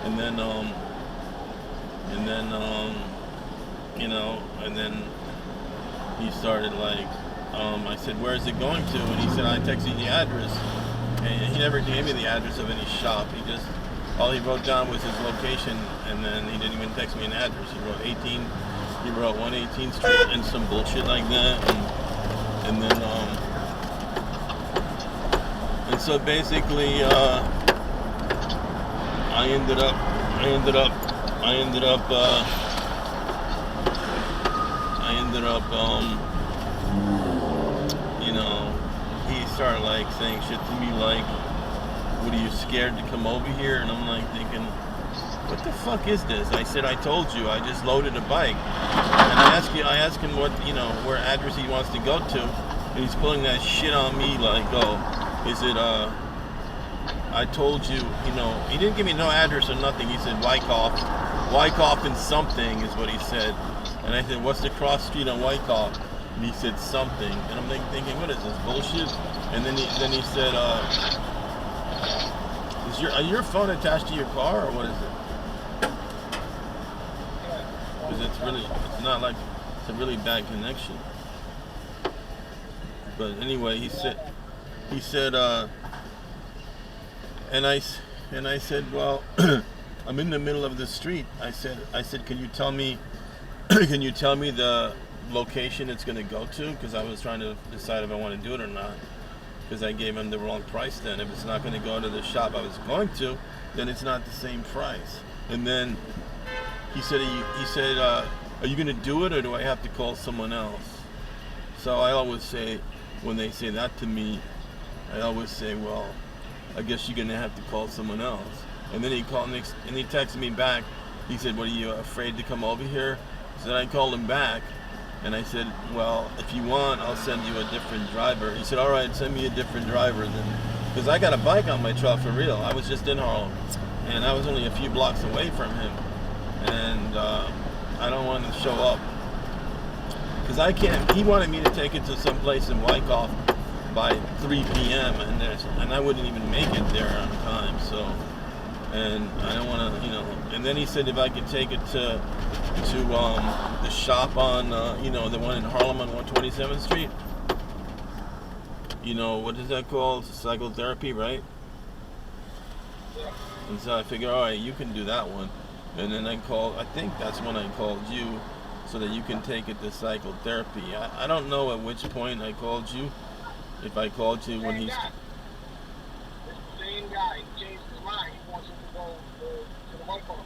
and then you know, and then he started like, I said, where is it going to? And he said, I texted the address. And he never gave me the address of any shop. He just, all he wrote down was his location, and then he didn't even text me an address. He wrote 118th Street and some bullshit like that. And then, and so basically, I ended up, you know, he started like saying shit to me like, what, are you scared to come over here? And I'm like thinking, what the fuck is this? I said, I told you, I just loaded a bike. And I asked him what, you know, where address he wants to go to, and he's pulling that shit on me like, oh, is it, I told you, you know, he didn't give me no address or nothing. He said Wyckoff and something is what he said. And I said, what's the cross street on Wyckoff? And he said something. And I'm thinking, what is this, bullshit? And then he said, is your phone attached to your car, or what is it? Because it's not like, it's a really bad connection. But anyway, he said, and I said, well, I'm in the middle of the street. I said, can you tell me the location it's going to go to? Because I was trying to decide if I want to do it or not. Because I gave him the wrong price then. If it's not going to go to the shop I was going to, then it's not the same price. And then he said, are you going to do it, or do I have to call someone else? So I always say, when they say that to me, I always say, well, I guess you're going to have to call someone else. And then he called next, and he texted me back. He said, what, are you afraid to come over here? So then I called him back, and I said, well, if you want, I'll send you a different driver. He said, all right, send me a different driver then. Because I got a bike on my truck for real. I was just in Harlem, and I was only a few blocks away from him. And I don't want to show up. Because I can't, he wanted me to take it to some place in Wyckoff by 3 p.m. and I wouldn't even make it there on time, so, and I don't want to, you know, and then he said if I could take it to the shop on, you know, the one in Harlem on 127th Street, you know, what is that called? Psychotherapy, right? And so I figured, all right, you can do that one. And then I think that's when I called you, so that you can take it to psychotherapy. I don't know at which point I called you. If I called you when he's